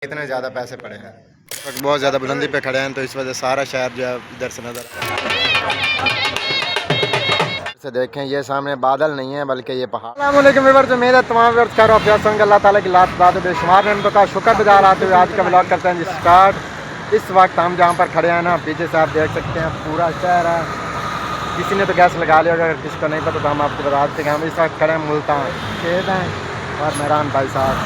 इतने ज़्यादा पैसे पड़े हैं, बहुत ज़्यादा बुलंदी पे खड़े हैं, तो इस वजह से सारा शहर जो है इधर से नज़र से देखें। ये सामने बादल नहीं है बल्कि ये पहाड़। अस्सलामुअलैकुम व्यूअर्स, उम्मीद है तमाम व्यूअर्स खैर आफियत होंगे। अल्लाह ताला की लाख बात बेशुमार नेमतों का शुक्रगुजार आते हुए आज का व्लॉग करते हैं जी स्टार्ट। इस वक्त हम जहाँ पर खड़े हैं ना, पीछे से आप देख सकते हैं पूरा शहर है। किसी ने तो गैस लगा लिया, अगर किसी को नहीं पता तो हम आपको बता देते हैं। हम इस वक्त खड़े हैं मुल्तान खेत हैं और मेहरान भाई साहब,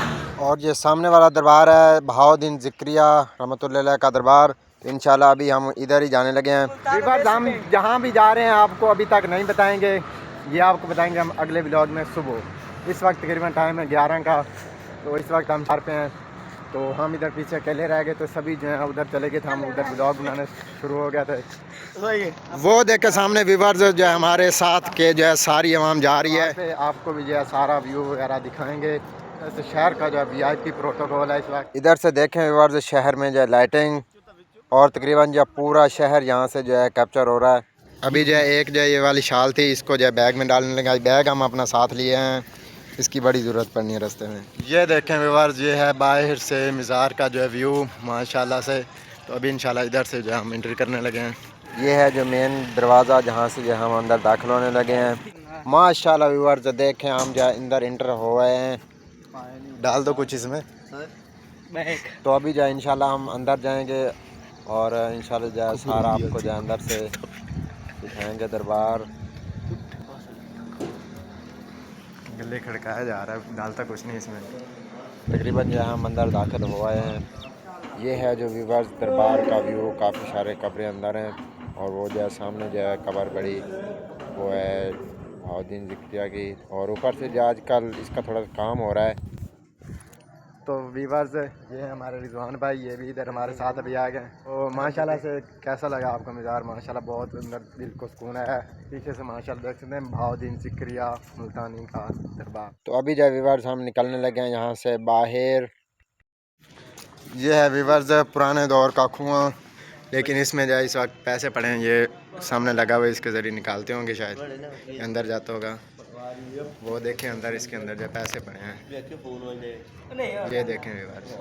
और ये सामने वाला दरबार है बहाउद्दीन ज़िक्रिया रहमतुल्लाह अलैह का दरबार। इंशाल्लाह अभी हम इधर ही जाने लगे हैं। व्यूअर्स, हम जहाँ भी जा रहे हैं आपको अभी तक नहीं बताएंगे, ये आपको बताएंगे हम अगले व्लॉग में सुबह। इस वक्त तकरीबन टाइम है 11 का, तो इस वक्त हम घर पे हैं। तो हम इधर पीछे अकेले रह गए, तो सभी जो है उधर चले गए थे, हम उधर व्लॉग बनाने शुरू हो गए थे। वो देखे सामने व्यूअर्स जो है हमारे साथ के जो है सारी आवाम जा रही है। आपको भी जो है सारा व्यू वगैरह दिखाएंगे। ऐसे शहर का जो है VIP प्रोटोकॉल है इस वक्त। इधर से देखें व्यूअर्स, शहर में जो है लाइटिंग और तकरीबन जो पूरा शहर यहाँ से जो है कैप्चर हो रहा है। अभी जो है एक जो है ये वाली शाल थी, इसको जो है बैग में डालने लगा। बैग हम अपना साथ लिए हैं, इसकी बड़ी ज़रूरत पड़नी है रास्ते में। ये देखें व्यूअर्स, ये है बाहर से मज़ार का जो है व्यू माशाल्लाह से। तो अभी इंशाल्लाह इधर से जो है हम एंट्री करने लगे हैं। ये है जो मेन दरवाज़ा, जहाँ से जो हम अंदर दाखिल होने लगे हैं। माशाल्लाह व्यूअर्स देखें, हम जो है अंदर इंटर हो गए हैं। डाल दो कुछ इसमें तो अभी जो है इंशाल्लाह हम अंदर जाएंगे और इंशाल्लाह जो है सारा आपको जो है अंदर से दिखाएंगे दरबार। गले खड़काया जा रहा है, डालता कुछ नहीं इसमें। तकरीबन जो है हम अंदर दाखिल हो आए हैं। ये है जो व्यूअर्स दरबार का व्यू, काफ़ी सारे कब्रें अंदर हैं और वो जो है सामने जो है कब्र बड़ी वो है बहाउद्दीन ज़िक्रिया की। और ऊपर से जो आजकल इसका थोड़ा काम हो रहा है। तो व्यूअर्स, ये है हमारे रिजवान भाई, ये भी इधर हमारे साथ अभी आ गए। तो माशाल्लाह से कैसा लगा आपका मज़ार? माशाल्लाह बहुत अंदर दिल को सुकून है। पीछे से माशाल्लाह देख सकते हैं बहाउद्दीन ज़िक्रिया मुल्तानी का दरबार। तो अभी जो व्यूअर्स हम निकलने लगे हैं यहाँ से बाहर। ये है व्यूअर्स पुराने दौर का कुआँ, लेकिन इसमें जो है इस वक्त पैसे पड़े हैं। ये सामने लगा हुआ है, इसके ज़रिए निकालते होंगे शायद, अंदर जाता होगा। वो देखें अंदर, इसके अंदर जो पैसे पड़े हैं, ये देखें व्यूअर्स,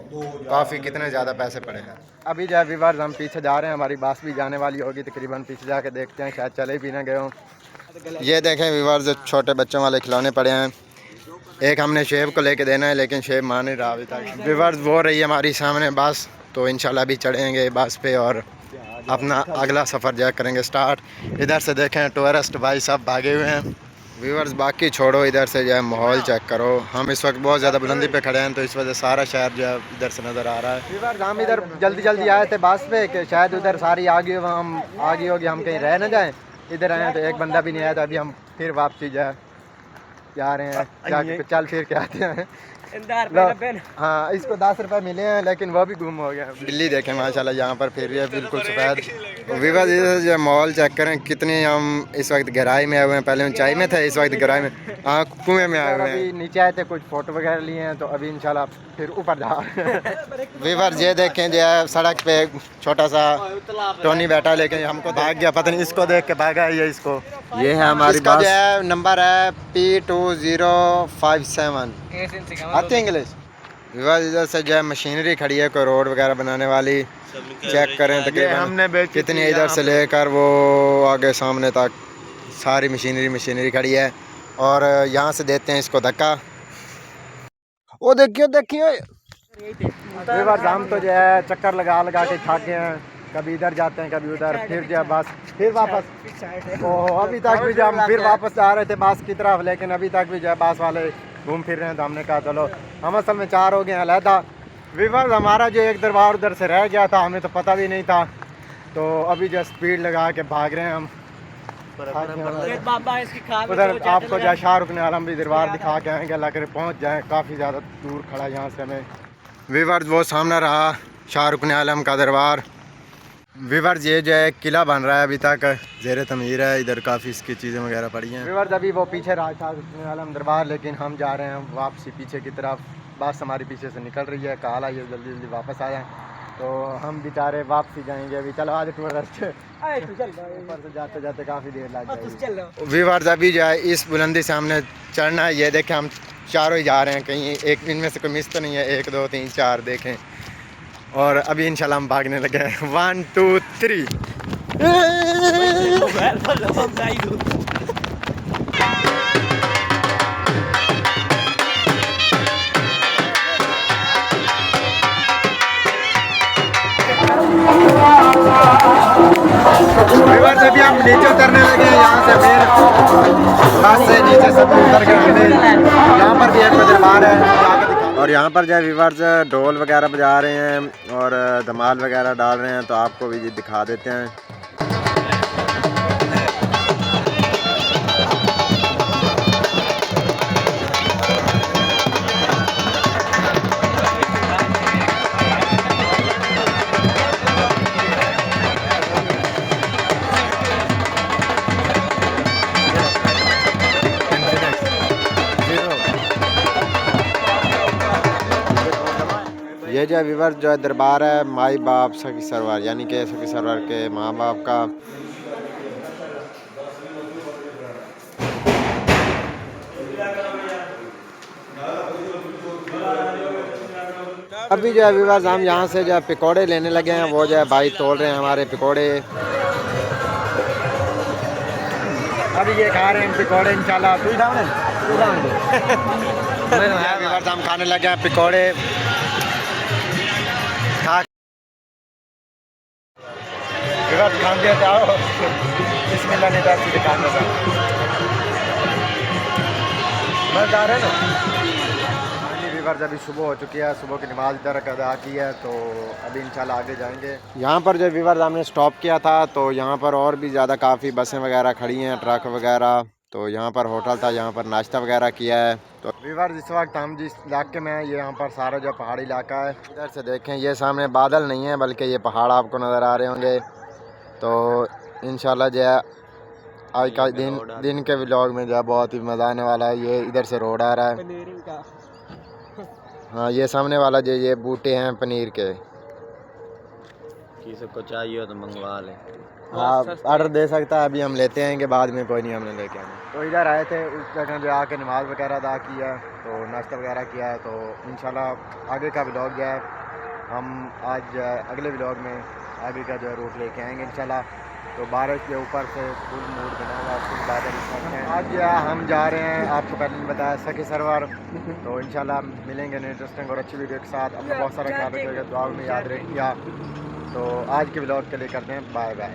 काफ़ी कितने ज़्यादा पैसे पड़े हैं। अभी जो है व्यूअर्स हम पीछे जा रहे हैं, हमारी बस भी जाने वाली होगी तकरीबन। पीछे जाके देखते हैं, शायद चले भी ना गए हों। ये देखें व्यूअर्स, छोटे बच्चों वाले खिलौने पड़े हैं। एक हमने शेब को लेके देना है, लेकिन शेब मान नहीं रहा अभी तक। व्यूअर्स वो रही है हमारी सामने बस, तो इंशाल्लाह भी चढ़ेंगे बस पे और अपना अगला सफ़र जो करेंगे स्टार्ट। इधर से देखें टूरिस्ट भाई सब भागे हुए हैं। व्यूअर्स बाकी छोड़ो, इधर से जो है माहौल चेक करो। हम इस वक्त बहुत ज़्यादा बुलंदी पे खड़े हैं, तो इस वजह से सारा शहर जो है इधर से नज़र आ रहा है। व्यूअर्स हम इधर जल्दी जल्दी आए थे बस पे कि शायद उधर सारी आगे हम आगे होगी, हम कहीं रह ना जाएं। इधर आए तो एक बंदा भी नहीं आया, तो अभी हम फिर वापसी जो है जा रहे हैं। चल फिर के आते हैं। हाँ, इसको 10 रुपये मिले हैं, लेकिन वो भी गुम हो गया। दिल्ली देखें माशाल्लाह, यहाँ पर फिर है बिल्कुल सफ़ेद। विवाद जो माहौल चेक करें, कितने हम इस वक्त गहराई में आए हुए हैं। पहले ऊंचाई में थे, इस वक्त गहराई में, हाँ कुएं में आए हुए हैं। अभी नीचे आए थे, कुछ फ़ोटो वगैरह लिए हैं, तो अभी इंशाल्लाह फिर ऊपर जा रहे हैं। विवाद ये देखें जो है सड़क पे छोटा सा टोनी बैठा, लेकिन हमको भाग गया, पता नहीं इसको देख के भागा है। ये इसको, ये है हमारी बस, जो है नंबर है P2057। आती है इंग्लिश? विवाद इधर से जो है मशीनरी खड़ी है, कोई रोड वगैरह बनाने वाली। चेक करें तकरीबन कितनी इधर से लेकर वो आगे सामने तक सारी मशीनरी खड़ी है। और यहाँ से देते हैं इसको धक्का। वो देखिए विवाद, हम तो जो है चक्कर लगा लगा के थक गए हैं। कभी इधर जाते हैं, कभी उधर, फिर जो है बस फिर वापस। तो अभी तक भी जो हम फिर वापस जा रहे थे बस की तरफ, लेकिन अभी तक भी जो है बस वाले घूम फिर रहे हैं। तो हमने कहा चलो, हम असल में 4 हो गए हैं अलहदा। व्यूअर्स हमारा जो एक दरबार उधर से रह गया था, हमें तो पता भी नहीं था। तो अभी जो स्पीड लगा के भाग रहे हैं हम उधर। आपको जो शाहरुख ने आलम भी दरबार दिखा के आएंगे, अल्लाह करे पहुँच जाए। काफ़ी ज़्यादा दूर खड़ा यहाँ से हमें। व्यूअर्स वो सामने रहा शाहरुख ने आलम का दरबार। व्यूअर्स ये जो है किला बन रहा है, अभी तक ज़ेर तमीर है। इधर काफ़ी इसकी चीज़ें वगैरह पड़ी हैं। व्यूअर्स अभी वो पीछे रहा शाहरुख आलम दरबार, लेकिन हम जा रहे हैं वापसी पीछे की तरफ। बस हमारी पीछे से निकल रही है, कहा ये जल्दी जल्दी वापस आ जाएँ। तो हम बेचारे वापसी जाएंगे अभी। चलो आज टूरिस्ट ऊपर से जाते जाते काफ़ी देर लग जाएगी। व्यूअर्स अभी जो है इस बुलंदी से हमने चढ़ना है। ये देखें हम चारों ही जा रहे हैं, कहीं एक इनमें से कोई मिस तो नहीं है। 1 2 3 4 देखें, और अभी इंशाल्लाह हम भागने लगे हैं। 1 2 3। अभी हम नीचे उतरने लगे हैं यहाँ से, फिर बस से नीचे सब उतर के यहाँ पर भी एक दरबार है और यहाँ पर जो व्यूअर्स ढोल वगैरह बजा रहे हैं और धमाल वगैरह डाल रहे हैं, तो आपको भी दिखा देते हैं। ये जो व्यूअर्स जो है दरबार है माई बाप सखी सरवर, यानी कि सखी सरवर के माँ बाप का। अभी जो है व्यूअर्स हम यहाँ से जो है पकौड़े लेने लगे हैं, वो जो है भाई तोल रहे हैं हमारे पकौड़े। अभी ये खा रहे हैं पकौड़े इंशाल्लाह। व्यूअर्स हम खाने लगे हैं पकौड़े। खाते जाओ, बिस्मिल्लाह नहीं था खाने का मज़ेदार है ना। व्यूअर्स अभी सुबह हो चुकी है, सुबह की नमाज इधर अदा की है, तो अभी इंशाल्लाह आगे जाएंगे। यहाँ पर जो व्यूअर्स हमने स्टॉप किया था, तो यहाँ पर और भी ज़्यादा काफ़ी बसें वगैरह खड़ी हैं, ट्रक वगैरह। तो यहाँ पर होटल था, यहाँ पर नाश्ता वगैरह किया है। तो व्यूअर्स इस वक्त हम जिस इलाके में हैं, ये यहाँ पर सारा जो पहाड़ी इलाका है। इधर से देखें, ये सामने बादल नहीं है बल्कि ये पहाड़ आपको नज़र आ रहे होंगे। तो इंशाल्लाह जो है आज का दिन के व्लॉग में जो है बहुत ही मज़ा आने वाला है। ये इधर से रोड आ रहा है, हाँ ये सामने वाला जो ये बूटे हैं पनीर के, किसी को चाहिए हो तो मंगवा लें। हाँ ऑर्डर दे सकता है, अभी हम लेते हैं कि बाद में कोई नहीं, हमने लेके आना। तो इधर आए थे, उस जगह जो आके नमाज़ वगैरह अदा किया, तो नाश्ता वगैरह किया है। तो इंशाल्लाह आगे का व्लॉग जो है हम आज अगले व्लॉग में आगे का जो है रूट लेके आएंगे इंशाल्लाह। तो बारिश के ऊपर से फुल मूड बना हुआ, फुल बादल हैं। आज हम जा रहे हैं, आपको पहले नहीं बताया, सखी सरवर। तो इंशाल्लाह मिलेंगे इंटरेस्टिंग और अच्छी वीडियो के साथ। अपना बहुत सारा ख्याल रखिएगा, दुआ में याद रखिएगा। तो आज के व्लॉग के लिए करते हैं बाय बाय।